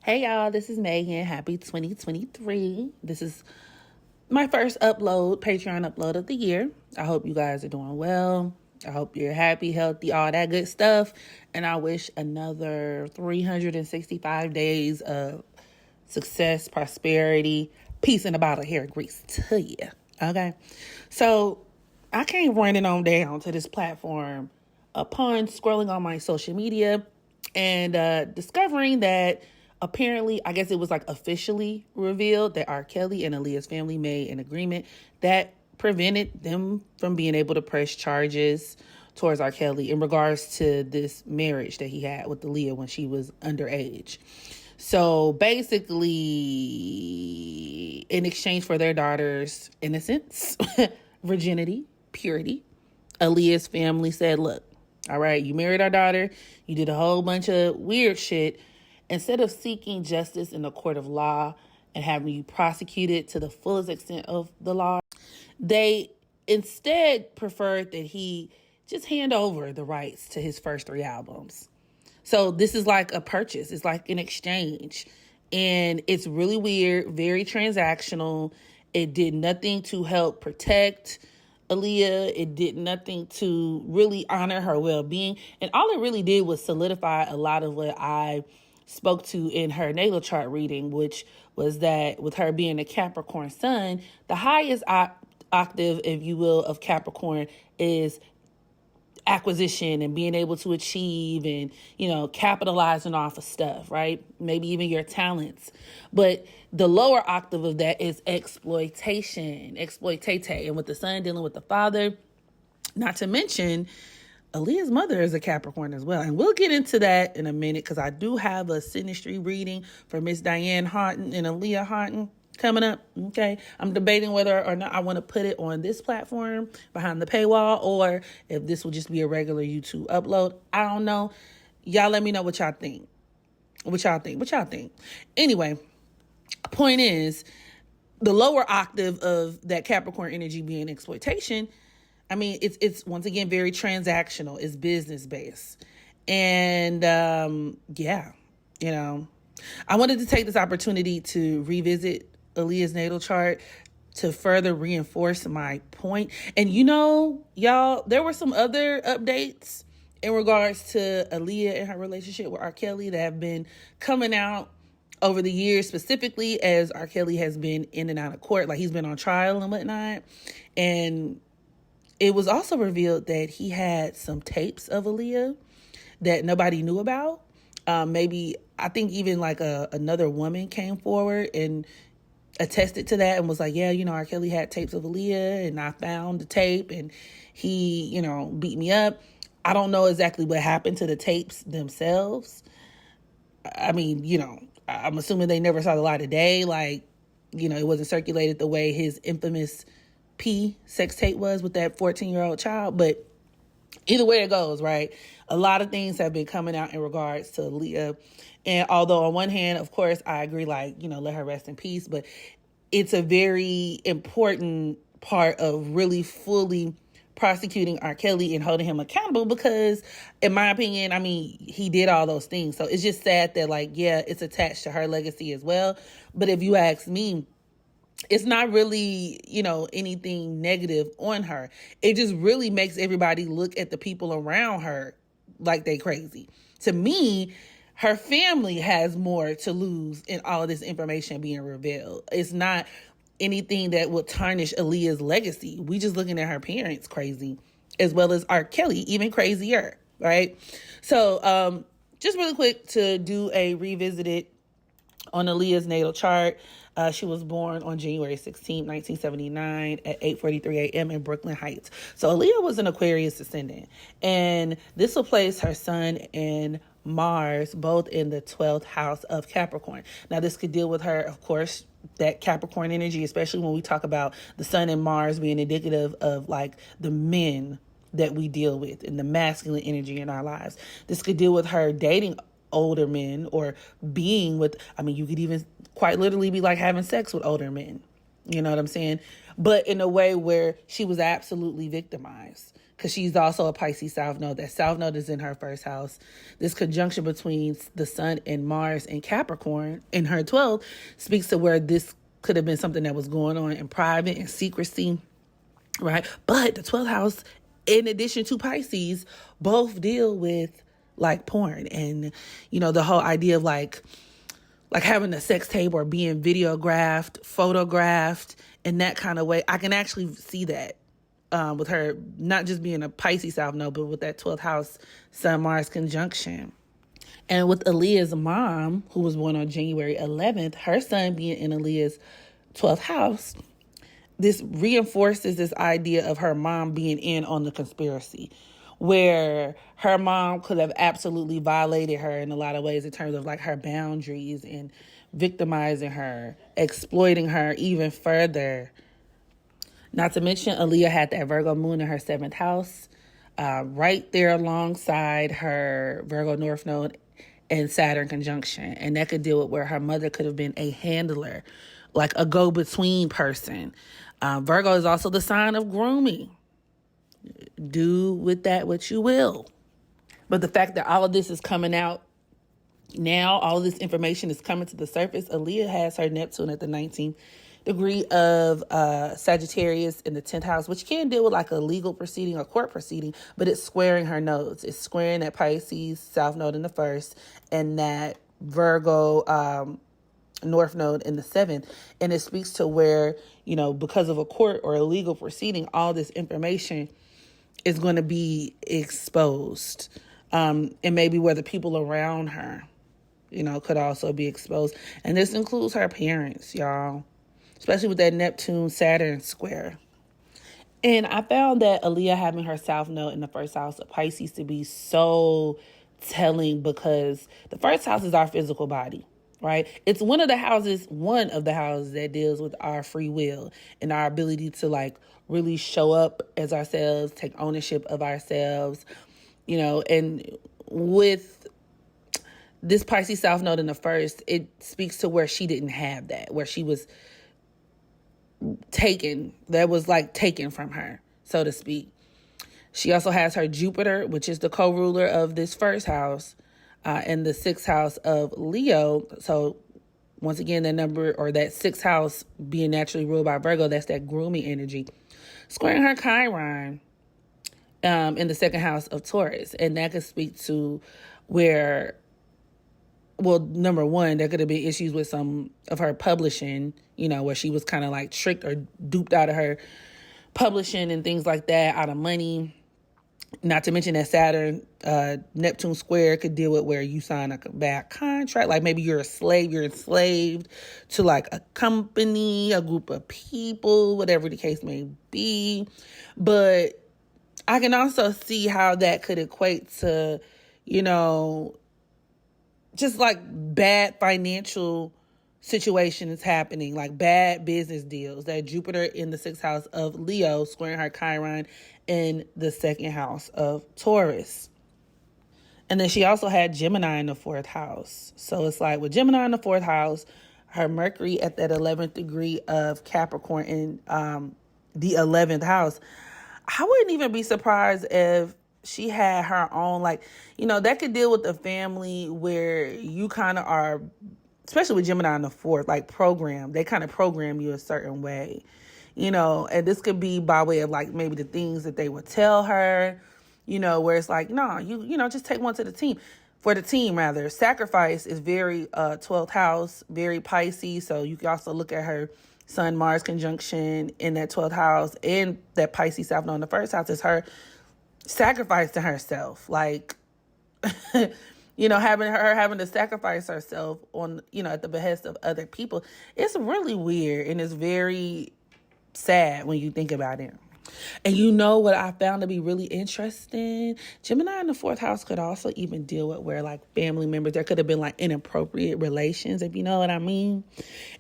Hey y'all, this is Megan. Happy 2023. This is my first Patreon upload of the year. I hope you guys are doing well. I hope you're happy, healthy, all that good stuff. And I wish another 365 days of success, prosperity, peace, and a bottle of hair grease to you. Okay? So I came running on down to this platform upon scrolling on my social media and discovering that apparently, I guess it was like officially revealed that R. Kelly and Aaliyah's family made an agreement that prevented them from being able to press charges towards R. Kelly in regards to this marriage that he had with Aaliyah when she was underage. So basically, in exchange for their daughter's innocence, virginity, purity, Aaliyah's family said, look, all right, you married our daughter. You did a whole bunch of weird shit. Instead of seeking justice in the court of law and having you prosecuted to the fullest extent of the law, they instead preferred that he just hand over the rights to his first 3 albums. So this is like a purchase. It's like an exchange. And it's really weird, very transactional. It did nothing to help protect Aaliyah. It did nothing to really honor her well-being. And all it really did was solidify a lot of what I spoke to in her natal chart reading, which was that with her being a Capricorn sun, the highest octave, if you will, of Capricorn is acquisition and being able to achieve and, capitalizing off of stuff, right? Maybe even your talents. But the lower octave of that is exploitate. And with the son dealing with the father, not to mention Aaliyah's mother is a Capricorn as well. And we'll get into that in a minute because I do have a synastry reading for Miss Diane Houghton and Aaliyah Houghton coming up. Okay. I'm debating whether or not I want to put it on this platform behind the paywall or if this will just be a regular YouTube upload. I don't know. Y'all let me know what y'all think. What y'all think? Anyway, point is the lower octave of that Capricorn energy being exploitation. I mean, it's once again very transactional. It's business based. And I wanted to take this opportunity to revisit Aaliyah's natal chart to further reinforce my point. And y'all, there were some other updates in regards to Aaliyah and her relationship with R. Kelly that have been coming out over the years, specifically as R. Kelly has been in and out of court, like he's been on trial and whatnot. And it was also revealed that he had some tapes of Aaliyah that nobody knew about. Maybe, I think even like another woman came forward and attested to that and was like, yeah, R. Kelly had tapes of Aaliyah and I found the tape and he, beat me up. I don't know exactly what happened to the tapes themselves. I mean, I'm assuming they never saw the light of day. Like, it wasn't circulated the way his infamous P sex tape was with that 14-year-old child. But either way it goes, right? A lot of things have been coming out in regards to Aaliyah. And although on one hand, of course, I agree, let her rest in peace. But it's a very important part of really fully prosecuting R. Kelly and holding him accountable because, in my opinion, he did all those things. So it's just sad that, it's attached to her legacy as well. But if you ask me, it's not really, anything negative on her. It just really makes everybody look at the people around her like they crazy. To me, her family has more to lose in all of this information being revealed. It's not anything that would tarnish Aaliyah's legacy. We just looking at her parents crazy, as well as R. Kelly, even crazier, right? So just really quick to do a revisited on Aaliyah's natal chart. She was born on January 16, 1979 at 8:43 a.m. in Brooklyn Heights. So Aaliyah was an Aquarius ascendant. And this will place her sun and Mars both in the 12th house of Capricorn. Now, this could deal with her, of course, that Capricorn energy, especially when we talk about the sun and Mars being indicative of the men that we deal with and the masculine energy in our lives. This could deal with her dating older men or being with, you could even quite literally be having sex with older men. You know what I'm saying? But in a way where she was absolutely victimized. because she's also a Pisces South Node. That South Node is in her first house. This conjunction between the Sun and Mars and Capricorn in her 12th speaks to where this could have been something that was going on in private and secrecy, right? But the 12th house, in addition to Pisces, both deal with like porn and, you know, the whole idea of like having a sex tape or being videographed, photographed in that kind of way. I can actually see that with her not just being a Pisces South Node, but with that 12th house Sun-Mars conjunction. And with Aaliyah's mom, who was born on January 11th, her son being in Aaliyah's 12th house, this reinforces this idea of her mom being in on the conspiracy, where her mom could have absolutely violated her in a lot of ways in terms of like her boundaries and victimizing her, exploiting her even further. Not to mention, Aaliyah had that Virgo moon in her 7th house, right there alongside her Virgo North Node and Saturn conjunction. And that could deal with where her mother could have been a handler, like a go-between person. Virgo is also the sign of grooming. Do with that what you will. But the fact that all of this is coming out now, all of this information is coming to the surface. Aaliyah has her Neptune at the 19th degree of Sagittarius in the 10th house, which can deal with like a legal proceeding, a court proceeding, but it's squaring her nodes. It's squaring that Pisces South Node in the 1st and that Virgo North Node in the 7th. And it speaks to where, you know, because of a court or a legal proceeding, all this information is going to be exposed. And maybe where the people around her, you know, could also be exposed. And this includes her parents, y'all, especially with that Neptune-Saturn square. And I found that Aaliyah having her South Node in the 1st house of Pisces to be so telling, because the 1st house is our physical body, right? It's one of the houses that deals with our free will and our ability to like really show up as ourselves, take ownership of ourselves, you know. And with this Pisces South Node in the 1st, it speaks to where she didn't have that, where she was taken, that was like taken from her, so to speak. She also has her Jupiter, which is the co-ruler of this 1st house, in the 6th house of Leo. So once again, that number, or that 6th house being naturally ruled by Virgo, that's that grooming energy. Squaring her Chiron in the 2nd house of Taurus. And that could speak to where, well, number one, there could have been issues with some of her publishing, you know, where she was kind of like tricked or duped out of her publishing and things like that, out of money. Not to mention that Saturn, Neptune square could deal with where you sign a bad contract. Like maybe you're a slave, you're enslaved to like a company, a group of people, whatever the case may be. But I can also see how that could equate to, you know, just like bad financial situations happening, like bad business deals. That Jupiter in the 6th house of Leo squaring her Chiron in the 2nd house of Taurus. And then she also had Gemini in the 4th house. So it's like with Gemini in the 4th house, her Mercury at that 11th degree of Capricorn in the 11th house, I wouldn't even be surprised if she had her own, like, you know, that could deal with the family where you kind of are, especially with Gemini in the 4th, like program. They kind of program you a certain way, you know, and this could be by way of like maybe the things that they would tell her, you know, where it's like, no, you know, just take one to the team. For the team, rather. Sacrifice is very 12th house, very Pisces. So you can also look at her Sun-Mars conjunction in that 12th house, and that Pisces South Node in the 1st house is her sacrifice to herself. Like, you know, having to sacrifice herself on, you know, at the behest of other people. It's really weird, and it's very sad when you think about it. And you know what I found to be really interesting? Gemini in the 4th house could also even deal with where like family members, there could have been like inappropriate relations, if you know what I mean.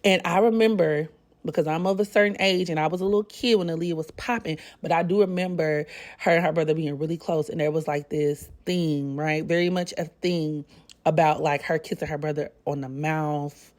And I remember, because I'm of a certain age and I was a little kid when Aaliyah was popping, but I do remember her and her brother being really close. And there was like this thing, right? Very much a thing about like her kissing her brother on the mouth,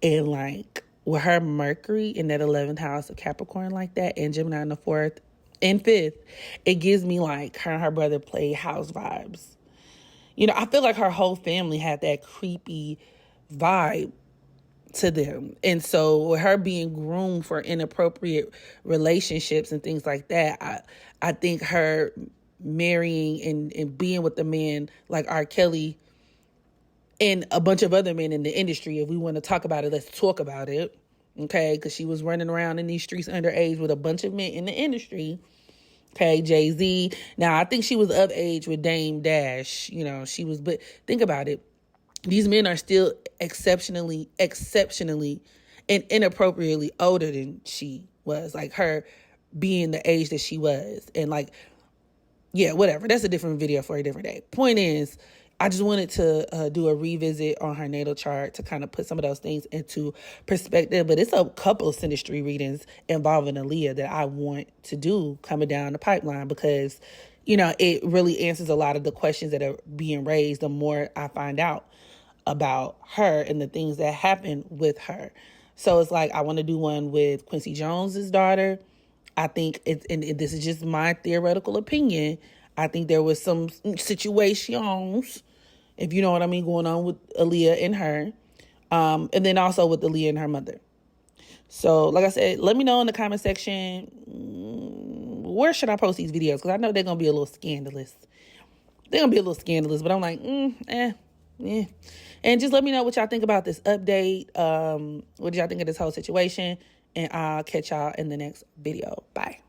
and like with her Mercury in that 11th house of Capricorn like that, and Gemini in the 4th, And fifth, it gives me like her and her brother play house vibes. You know, I feel like her whole family had that creepy vibe to them. And so with her being groomed for inappropriate relationships and things like that, I think her marrying and being with a man like R. Kelly and a bunch of other men in the industry, if we want to talk about it, let's talk about it. Okay, because she was running around in these streets underage with a bunch of men in the industry. Okay, Jay-Z. Now, I think she was of age with Dame Dash. You know, she was, but think about it. These men are still exceptionally, and inappropriately older than she was. Like her being the age that she was. And like, yeah, whatever. That's a different video for a different day. Point is, I just wanted to do a revisit on her natal chart to kind of put some of those things into perspective. But it's a couple of synastry readings involving Aaliyah that I want to do coming down the pipeline because, you know, it really answers a lot of the questions that are being raised the more I find out about her and the things that happened with her. So it's like I want to do one with Quincy Jones's daughter. I think it's, and this is just my theoretical opinion, I think there was some situations, if you know what I mean, going on with Aaliyah and her, and then also with Aaliyah and her mother. So, like I said, let me know in the comment section, where should I post these videos? Because I know they're going to be a little scandalous. They're going to be a little scandalous, but I'm like, yeah. And just let me know what y'all think about this update. What did y'all think of this whole situation? And I'll catch y'all in the next video. Bye.